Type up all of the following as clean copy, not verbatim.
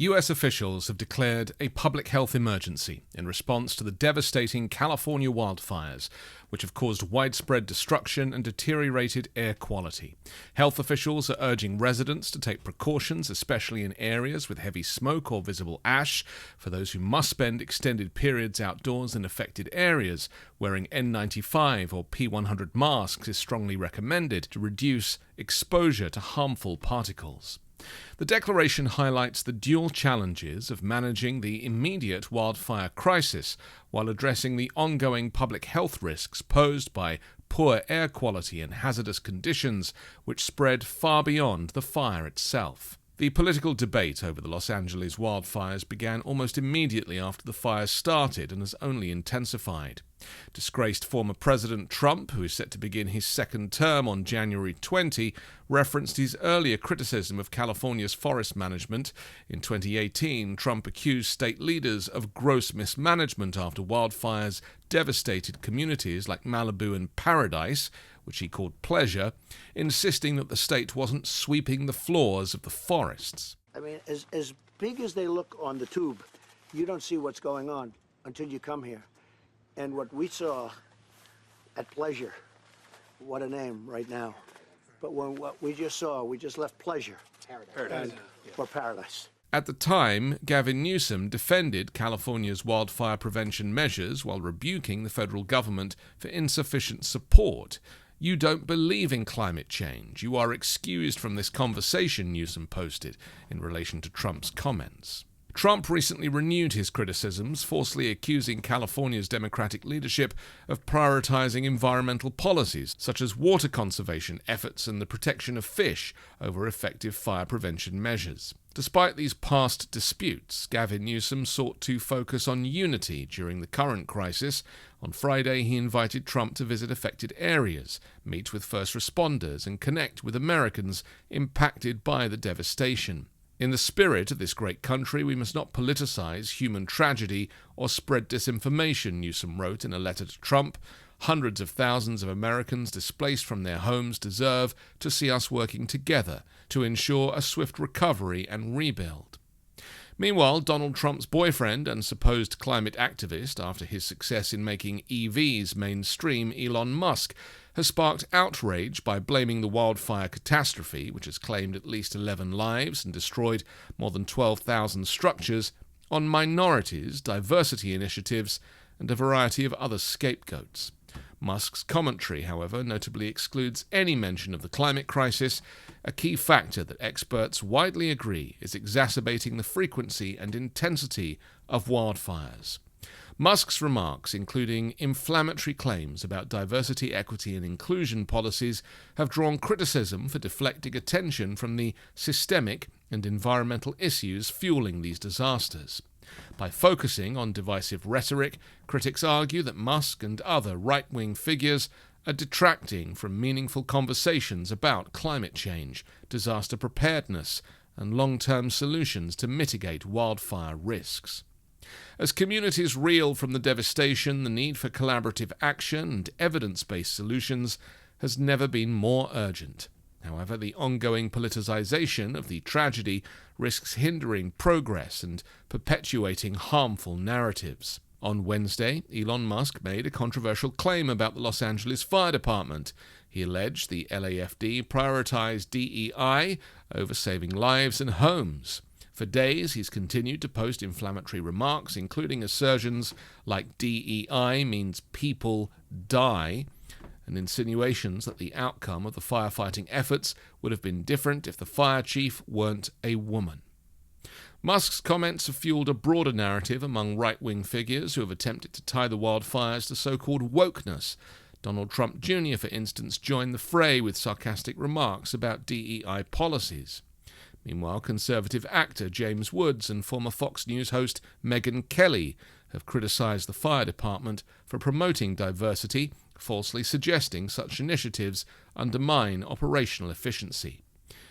U.S. officials have declared a public health emergency in response to the devastating California wildfires, which have caused widespread destruction and deteriorated air quality. Health officials are urging residents to take precautions, especially in areas with heavy smoke or visible ash. For those who must spend extended periods outdoors in affected areas, wearing N95 or P100 masks is strongly recommended to reduce exposure to harmful particles. The declaration highlights the dual challenges of managing the immediate wildfire crisis while addressing the ongoing public health risks posed by poor air quality and hazardous conditions which spread far beyond the fire itself. The political debate over the Los Angeles wildfires began almost immediately after the fires started and has only intensified. Disgraced former President Trump, who is set to begin his second term on January 20, referenced his earlier criticism of California's forest management. In 2018, Trump accused state leaders of gross mismanagement after wildfires devastated communities like Malibu and Paradise, which he called Pleasure, insisting that the state wasn't sweeping the floors of the forests. I mean, as big as they look on the tube, you don't see what's going on until you come here. And what we saw at Pleasure, what a name right now. But what we just saw, we just left Pleasure. Paradise. For Paradise. At the time, Gavin Newsom defended California's wildfire prevention measures while rebuking the federal government for insufficient support. "You don't believe in climate change. You are excused from this conversation," Newsom posted in relation to Trump's comments. Trump recently renewed his criticisms, falsely accusing California's Democratic leadership of prioritizing environmental policies such as water conservation efforts and the protection of fish over effective fire prevention measures. Despite these past disputes, Gavin Newsom sought to focus on unity during the current crisis. On Friday, he invited Trump to visit affected areas, meet with first responders, and connect with Americans impacted by the devastation. "In the spirit of this great country, we must not politicize human tragedy or spread disinformation," Newsom wrote in a letter to Trump. "Hundreds of thousands of Americans displaced from their homes deserve to see us working together to ensure a swift recovery and rebuild." Meanwhile, Donald Trump's boyfriend and supposed climate activist, after his success in making EVs mainstream, Elon Musk, has sparked outrage by blaming the wildfire catastrophe, which has claimed at least 11 lives and destroyed more than 12,000 structures, on minorities, diversity initiatives, and a variety of other scapegoats. Musk's commentary, however, notably excludes any mention of the climate crisis, a key factor that experts widely agree is exacerbating the frequency and intensity of wildfires. Musk's remarks, including inflammatory claims about diversity, equity, and inclusion policies, have drawn criticism for deflecting attention from the systemic and environmental issues fueling these disasters. By focusing on divisive rhetoric, critics argue that Musk and other right-wing figures are detracting from meaningful conversations about climate change, disaster preparedness, and long-term solutions to mitigate wildfire risks. As communities reel from the devastation, the need for collaborative action and evidence-based solutions has never been more urgent. However, the ongoing politicization of the tragedy risks hindering progress and perpetuating harmful narratives. On Wednesday, Elon Musk made a controversial claim about the Los Angeles Fire Department. He alleged the LAFD prioritized DEI over saving lives and homes. For days, he's continued to post inflammatory remarks, including assertions like DEI means people die, and insinuations that the outcome of the firefighting efforts would have been different if the fire chief weren't a woman. Musk's comments have fueled a broader narrative among right-wing figures who have attempted to tie the wildfires to so-called wokeness. Donald Trump Jr., for instance, joined the fray with sarcastic remarks about DEI policies. Meanwhile, conservative actor James Woods and former Fox News host Megyn Kelly have criticized the fire department for promoting diversity, falsely suggesting such initiatives undermine operational efficiency.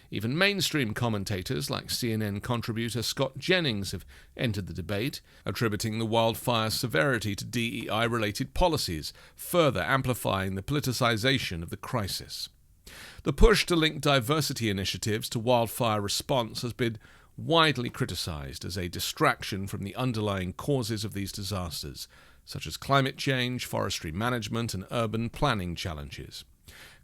Even mainstream commentators like CNN contributor Scott Jennings have entered the debate, attributing the wildfire's severity to DEI-related policies, further amplifying the politicization of the crisis. The push to link diversity initiatives to wildfire response has been widely criticized as a distraction from the underlying causes of these disasters, such as climate change, forestry management, and urban planning challenges.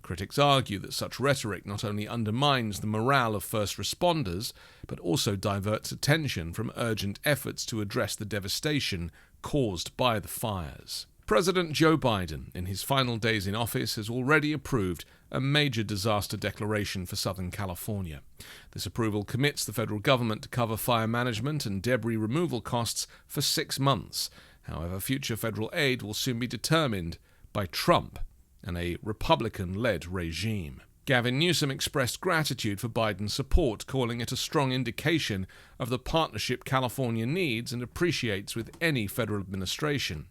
Critics argue that such rhetoric not only undermines the morale of first responders, but also diverts attention from urgent efforts to address the devastation caused by the fires. President Joe Biden, in his final days in office, has already approved a major disaster declaration for Southern California. This approval commits the federal government to cover fire management and debris removal costs for 6 months. However, future federal aid will soon be determined by Trump and a Republican-led regime. Gavin Newsom expressed gratitude for Biden's support, calling it a strong indication of the partnership California needs and appreciates with any federal administration.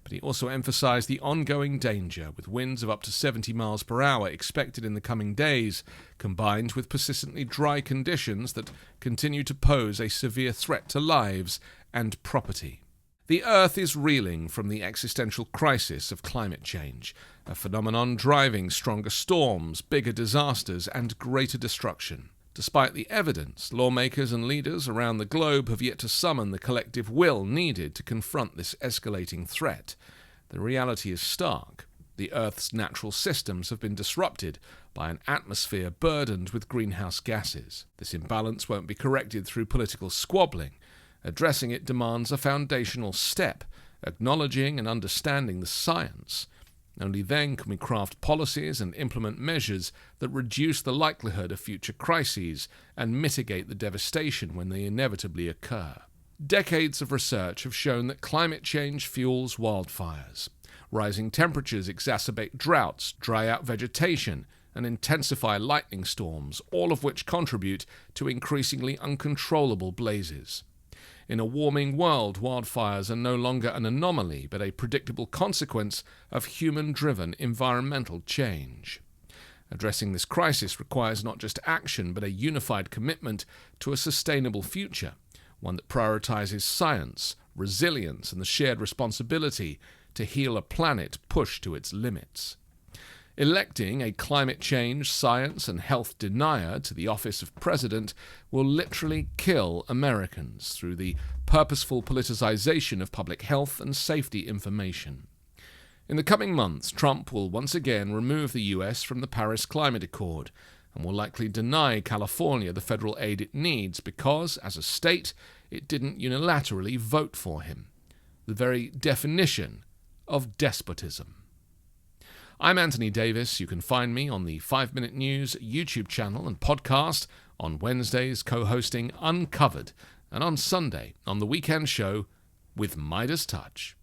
But he also emphasized the ongoing danger, with winds of up to 70 miles per hour expected in the coming days, combined with persistently dry conditions that continue to pose a severe threat to lives and property. The Earth is reeling from the existential crisis of climate change, a phenomenon driving stronger storms, bigger disasters, and greater destruction. Despite the evidence, lawmakers and leaders around the globe have yet to summon the collective will needed to confront this escalating threat. The reality is stark. The Earth's natural systems have been disrupted by an atmosphere burdened with greenhouse gases. This imbalance won't be corrected through political squabbling. Addressing it demands a foundational step, acknowledging and understanding the science. Only then can we craft policies and implement measures that reduce the likelihood of future crises and mitigate the devastation when they inevitably occur. Decades of research have shown that climate change fuels wildfires. Rising temperatures exacerbate droughts, dry out vegetation, and intensify lightning storms, all of which contribute to increasingly uncontrollable blazes. In a warming world, wildfires are no longer an anomaly, but a predictable consequence of human-driven environmental change. Addressing this crisis requires not just action, but a unified commitment to a sustainable future, one that prioritizes science, resilience, and the shared responsibility to heal a planet pushed to its limits. Electing a climate change, science, and health denier to the office of president will literally kill Americans through the purposeful politicization of public health and safety information. In the coming months, Trump will once again remove the U.S. from the Paris Climate Accord and will likely deny California the federal aid it needs because, as a state, it didn't unilaterally vote for him. The very definition of despotism. I'm Anthony Davis. You can find me on the 5 Minute News YouTube channel and podcast, on Wednesdays co-hosting Uncovered, and on Sunday on the weekend show with Midas Touch.